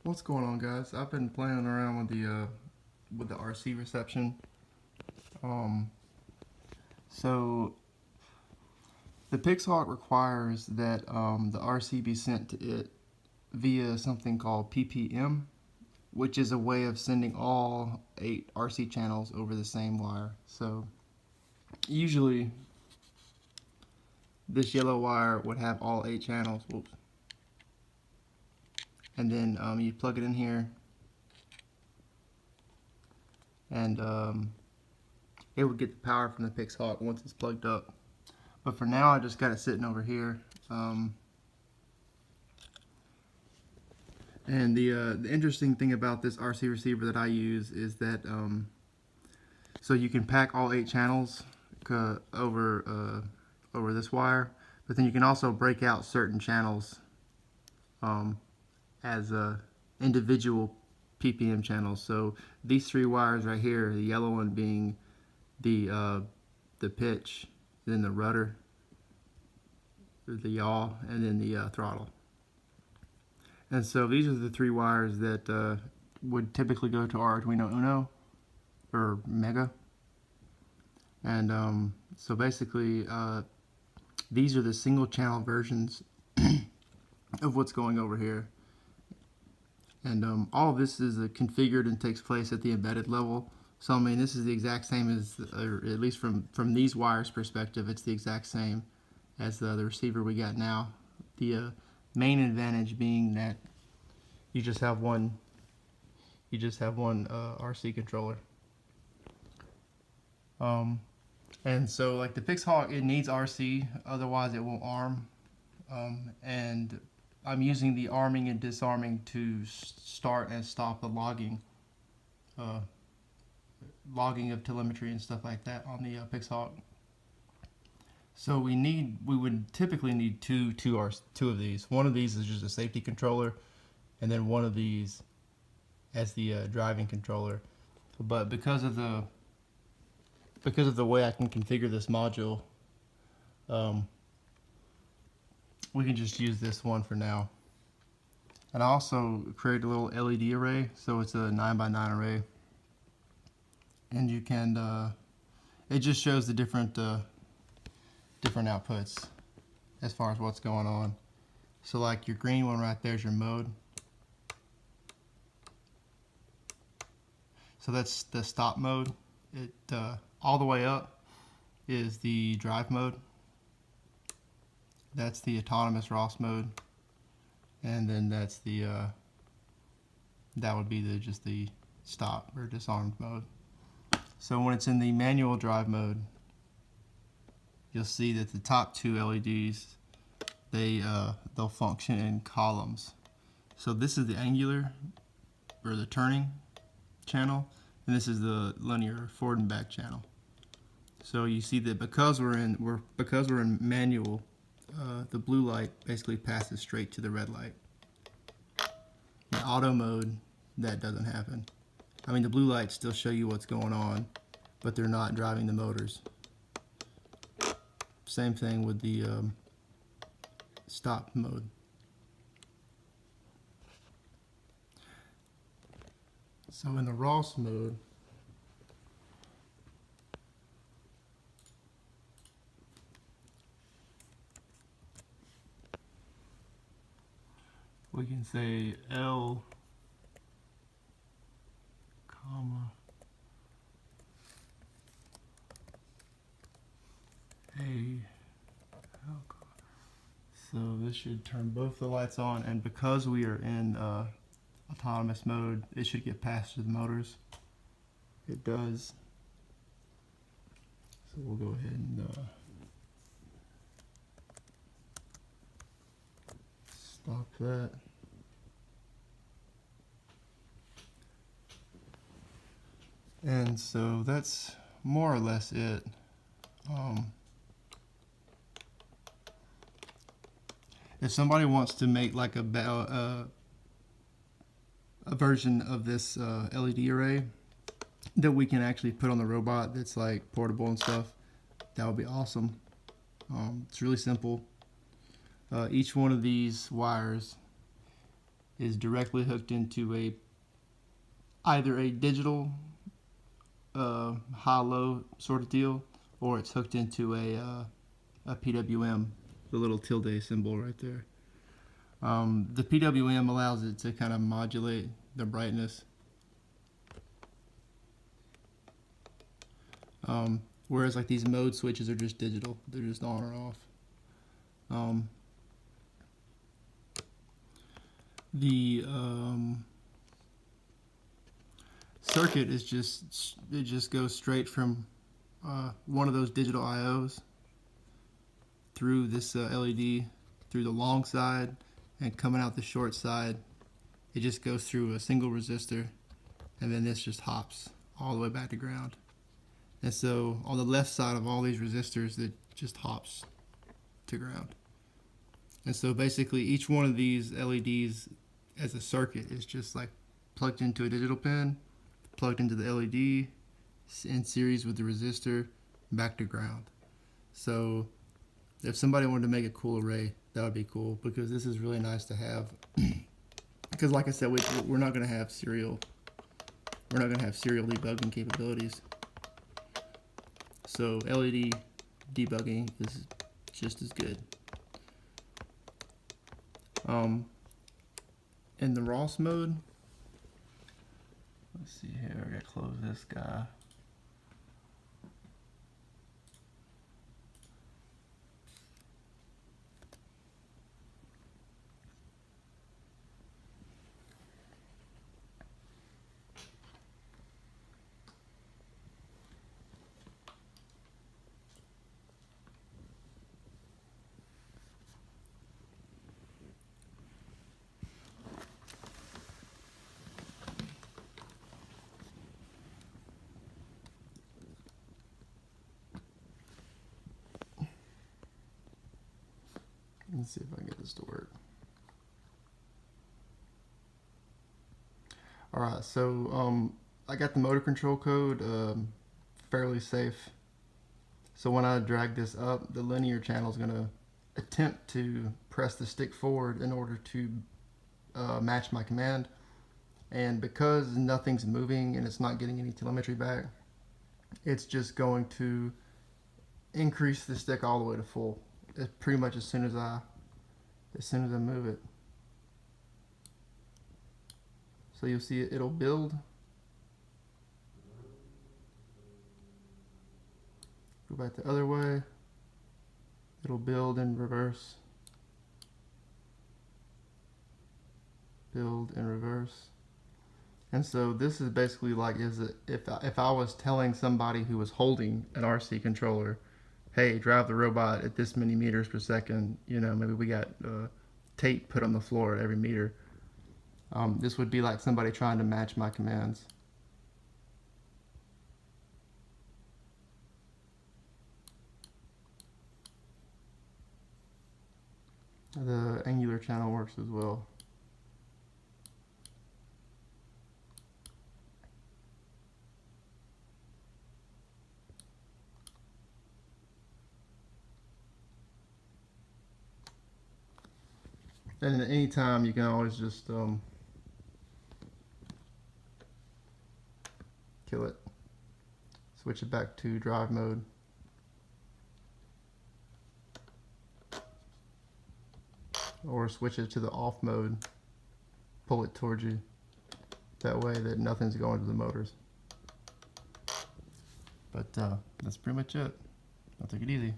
What's going on, guys? I've been playing around with the RC reception. Um, so the Pixhawk requires that the RC be sent to it via something called PPM, which is a way of sending all 8 RC channels over the same wire. So usually this yellow wire would have all 8 channels. Whoops. And then you plug it in here, and it would get the power from the Pixhawk once it's plugged up. But for now, I just got it sitting over here. And the interesting thing about this RC receiver that I use is that so you can pack all 8 channels over this wire, but then you can also break out certain channels as individual PPM channels. So these 3 wires right here, the yellow one being the pitch, then the rudder, the yaw, and then the throttle. And so these are the 3 wires that would typically go to Arduino Uno or Mega. And so basically these are the single channel versions of what's going over here. And all of this is configured and takes place at the embedded level. So I mean, this is the exact same as, or at least from these wires perspective, it's the exact same as the receiver we got now. The main advantage being that you just have one RC controller. And so like the Pixhawk, it needs RC, otherwise it won't arm. And I'm using the arming and disarming to start and stop the logging of telemetry and stuff like that on the Pixhawk. So we would typically need two of these. One of these is just a safety controller, and then one of these as the driving controller. But because of the way I can configure this module, we can just use this one for now. And I also create a little LED array, so it's a 9x9 array, and you can it just shows the different outputs as far as what's going on. So like your green one right there is your mode. So that's the stop mode. It all the way up is the drive mode. That's the autonomous ROS mode, and then that's the that would be just the stop or disarmed mode. So when it's in the manual drive mode, you'll see that the top 2 LEDs, they'll function in columns. So this is the angular or the turning channel, and this is the linear forward and back channel. So you see that because we're in manual, the blue light basically passes straight to the red light. In auto mode, that doesn't happen. I mean, the blue lights still show you what's going on, but they're not driving the motors. Same thing with the stop mode. So in the ROS mode, we can say L, comma, A. So this should turn both the lights on, and because we are in autonomous mode, it should get passed to the motors. It does. So we'll go ahead and stop that. And so that's more or less it. If somebody wants to make like a version of this LED array that we can actually put on the robot that's like portable and stuff, that would be awesome. It's really simple. Each one of these wires is directly hooked into either a digital high-low sort of deal, or it's hooked into a PWM, the little tilde symbol right there. The PWM allows it to kind of modulate the brightness, whereas like these mode switches are just digital; they're just on or off. The circuit is just goes straight from one of those digital IOs through this LED, through the long side, and coming out the short side. It just goes through a single resistor, and then this just hops all the way back to ground. And so on the left side of all these resistors, it just hops to ground. And so basically each one of these LEDs as a circuit is just like plugged into a digital pin, plugged into the LED, in series with the resistor, back to ground. So if somebody wanted to make a cool array, that would be cool, because this is really nice to have. Because like I said, we're not going to have serial debugging capabilities. So LED debugging is just as good. In the Ross mode, let's see here, I gotta close this guy. Let's see if I can get this to work. Alright, so I got the motor control code fairly safe. So when I drag this up, the linear channel is going to attempt to press the stick forward in order to match my command. And because nothing's moving and it's not getting any telemetry back, it's just going to increase the stick all the way to full. It's pretty much as soon as I move it. So you'll see it'll build. Go back the other way. It'll build in reverse. Build in reverse. And so this is basically like if I was telling somebody who was holding an RC controller, hey, drive the robot at this many meters per second, you know, maybe we got tape put on the floor at every meter. This would be like somebody trying to match my commands. The angular channel works as well. And at any time you can always just kill it. Switch it back to drive mode. Or switch it to the off mode. Pull it towards you. That way that nothing's going to the motors. But that's pretty much it. I'll take it easy.